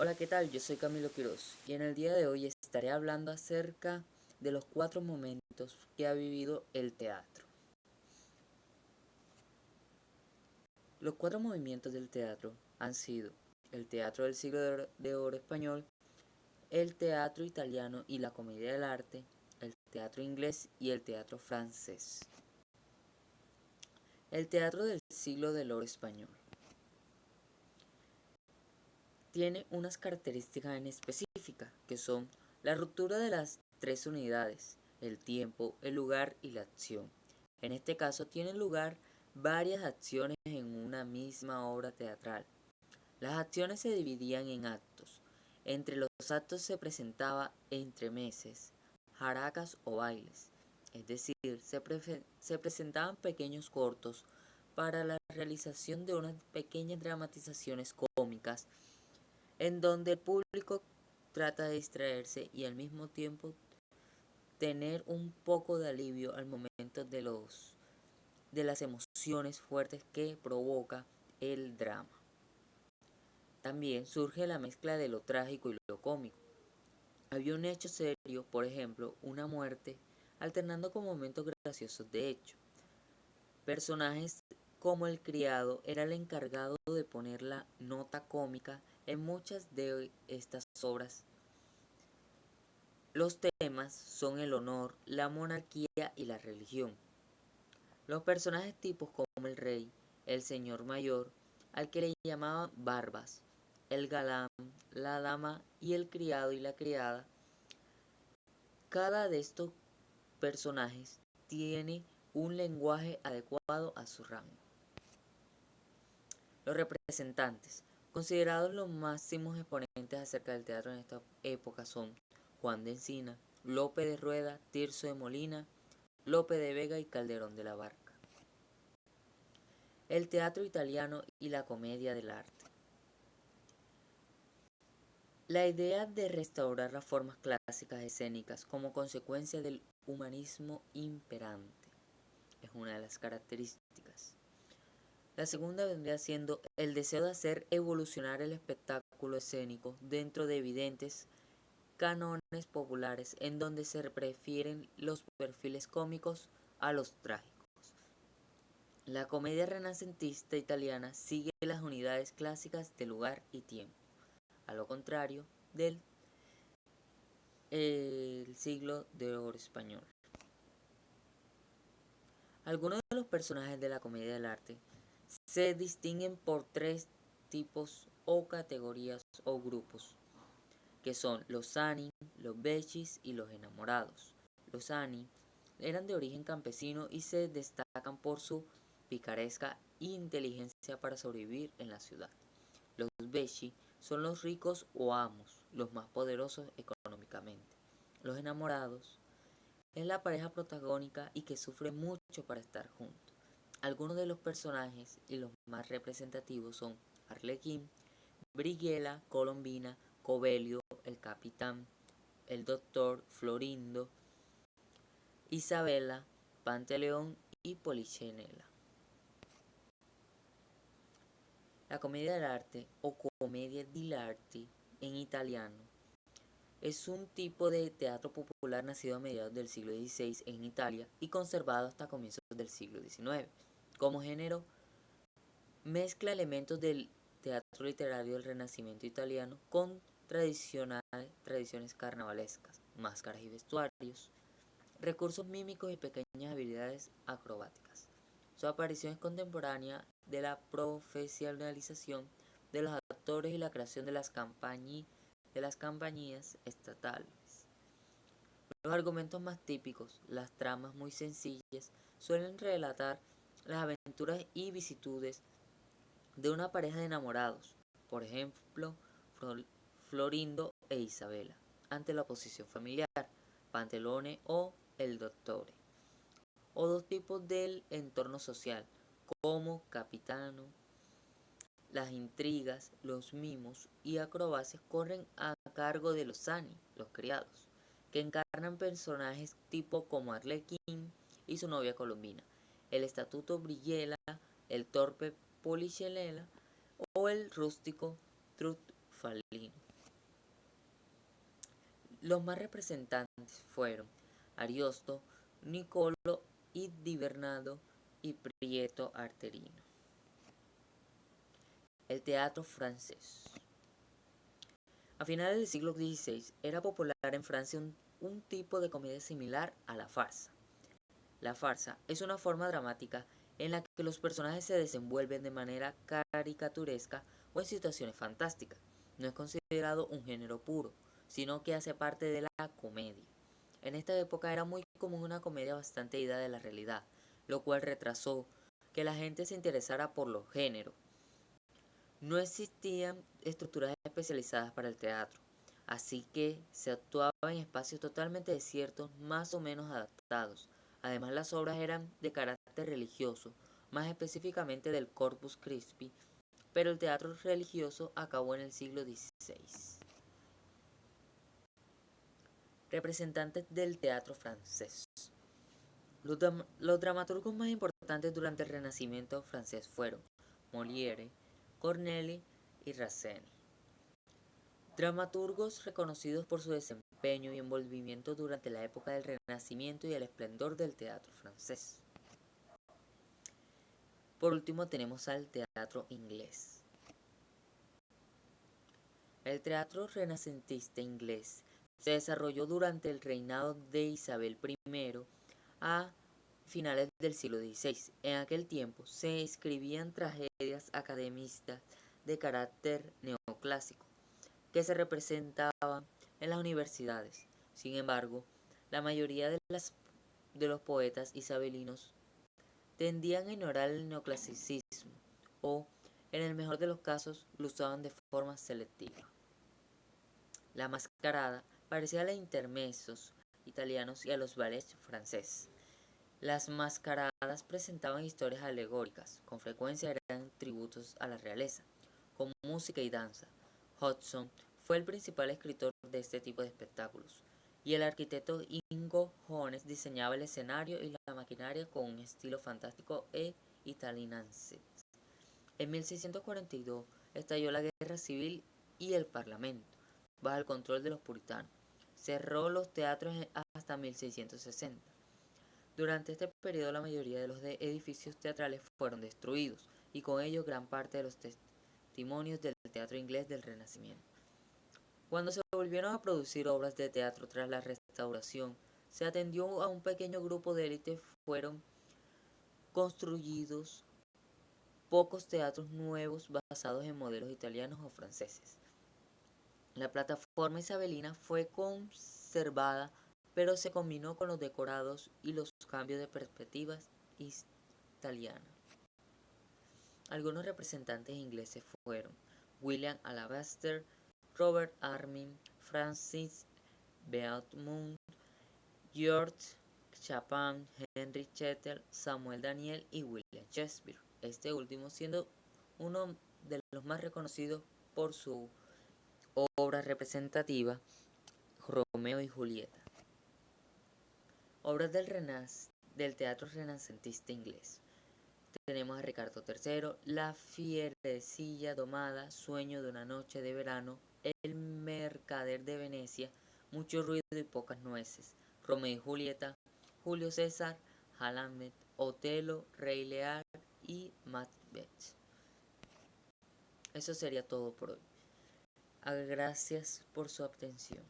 Hola, ¿qué tal? Yo soy Camilo Quiroz y en el día de hoy estaré hablando acerca de los 4 momentos que ha vivido el teatro. Los 4 movimientos del teatro han sido el teatro del siglo de oro español, el teatro italiano y la comedia del arte, el teatro inglés y el teatro francés. El teatro del siglo del oro español tiene unas características en específica, que son la ruptura de las 3 unidades, el tiempo, el lugar y la acción. En este caso tienen lugar varias acciones en una misma obra teatral. Las acciones se dividían en actos. Entre los actos se presentaba entremeses, jaracas o bailes, es decir, se presentaban pequeños cortos para la realización de unas pequeñas dramatizaciones cómicas en donde el público trata de distraerse y al mismo tiempo tener un poco de alivio al momento de las emociones fuertes que provoca el drama. También surge la mezcla de lo trágico y lo cómico. Había un hecho serio, por ejemplo, una muerte, alternando con momentos graciosos de hecho. Personajes como el criado era el encargado de poner la nota cómica en muchas de estas obras. Los temas son el honor, la monarquía y la religión. Los personajes tipos como el rey, el señor mayor, al que le llamaban barbas, el galán, la dama y el criado y la criada. Cada de estos personajes tiene un lenguaje adecuado a su rango. Los representantes, considerados los máximos exponentes acerca del teatro en esta época, son Juan de Encina, Lope de Rueda, Tirso de Molina, Lope de Vega y Calderón de la Barca. El teatro italiano y la comedia del arte. La idea de restaurar las formas clásicas escénicas como consecuencia del humanismo imperante es una de las características. La segunda vendría siendo el deseo de hacer evolucionar el espectáculo escénico dentro de evidentes cánones populares en donde se prefieren los perfiles cómicos a los trágicos. La comedia renacentista italiana sigue las unidades clásicas de lugar y tiempo, a lo contrario del siglo de oro español. Algunos de los personajes de la comedia del arte se distinguen por 3 tipos o categorías o grupos, que son los Ani, los Bechis y los enamorados. Los Ani eran de origen campesino y se destacan por su picaresca e inteligencia para sobrevivir en la ciudad. Los Bechi son los ricos o amos, los más poderosos económicamente. Los enamorados es la pareja protagónica y que sufre mucho para estar juntos. Algunos de los personajes y los más representativos son Arlequín, Brighella, Colombina, Covelio, el Capitán, el Doctor, Florindo, Isabela, Pantaleón y Polichinela. La comedia dell'arte o commedia dell'arte en italiano es un tipo de teatro popular nacido a mediados del siglo XVI en Italia y conservado hasta comienzos del siglo XIX. Como género, mezcla elementos del teatro literario del Renacimiento italiano con tradiciones carnavalescas, máscaras y vestuarios, recursos mímicos y pequeñas habilidades acrobáticas. Su aparición es contemporánea de la profesionalización de los actores y la creación de las compañías estatales. Los argumentos más típicos, las tramas muy sencillas, suelen relatar las aventuras y vicisitudes de una pareja de enamorados, por ejemplo, Florindo e Isabela, ante la oposición familiar, Pantelone o el Dottore, o 2 tipos del entorno social, como Capitano. Las intrigas, los mimos y acrobacias corren a cargo de los Ani, los criados, que encarnan personajes tipo como Arlequín y su novia Colombina, el estatuto Brighella, el torpe Polichinela o el rústico Truffaut. Los más representantes fueron Ariosto, Niccolò y Di Bernardo y Prieto Arterino. El teatro francés. A finales del siglo XVI era popular en Francia un tipo de comedia similar a la farsa. La farsa es una forma dramática en la que los personajes se desenvuelven de manera caricaturesca o en situaciones fantásticas. No es considerado un género puro, sino que hace parte de la comedia. En esta época era muy común una comedia bastante ida de la realidad, lo cual retrasó que la gente se interesara por los géneros. No existían estructuras especializadas para el teatro, así que se actuaba en espacios totalmente desiertos, más o menos adaptados. Además, las obras eran de carácter religioso, más específicamente del Corpus Christi, pero el teatro religioso acabó en el siglo XVI. Representantes del teatro francés. Los dramaturgos más importantes durante el Renacimiento francés fueron Molière, Corneille y Racine. Dramaturgos reconocidos por su desempeño y envolvimiento durante la época del Renacimiento y el esplendor del teatro francés. Por último tenemos al teatro inglés. El teatro renacentista inglés se desarrolló durante el reinado de Isabel I a finales del siglo XVI. En aquel tiempo se escribían tragedias académicas de carácter neoclásico que se representaban en las universidades. Sin embargo, la mayoría de los poetas isabelinos tendían a ignorar el neoclasicismo o, en el mejor de los casos, lo usaban de forma selectiva. La mascarada parecía a los intermezos italianos y a los ballets franceses. Las mascaradas presentaban historias alegóricas, con frecuencia eran tributos a la realeza, con música y danza. Hodgson fue el principal escritor de este tipo de espectáculos, y el arquitecto Ingo Jones diseñaba el escenario y la maquinaria con un estilo fantástico e italianizante. En 1642 estalló la guerra civil y el parlamento, bajo el control de los puritanos, cerró los teatros hasta 1660. Durante este periodo la mayoría de los edificios teatrales fueron destruidos y con ello gran parte de los testimonios del teatro inglés del Renacimiento. Cuando se volvieron a producir obras de teatro tras la restauración, se atendió a un pequeño grupo de élite, fueron construidos pocos teatros nuevos basados en modelos italianos o franceses. La plataforma isabelina fue conservada, pero se combinó con los decorados y los cambios de perspectivas italianas. Algunos representantes ingleses fueron William Alabaster, Robert Armin, Francis Beaumont, George Chapin, Henry Chettle, Samuel Daniel y William Shakespeare, este último siendo uno de los más reconocidos por su obra representativa Romeo y Julieta. Obras del teatro renacentista inglés. Tenemos a Ricardo III, La fierecilla domada, Sueño de una noche de verano, El mercader de Venecia, Mucho ruido y pocas nueces, Romeo y Julieta, Julio César, Hamlet, Otelo, Rey Lear y Macbeth. Eso sería todo por hoy. Gracias por su atención.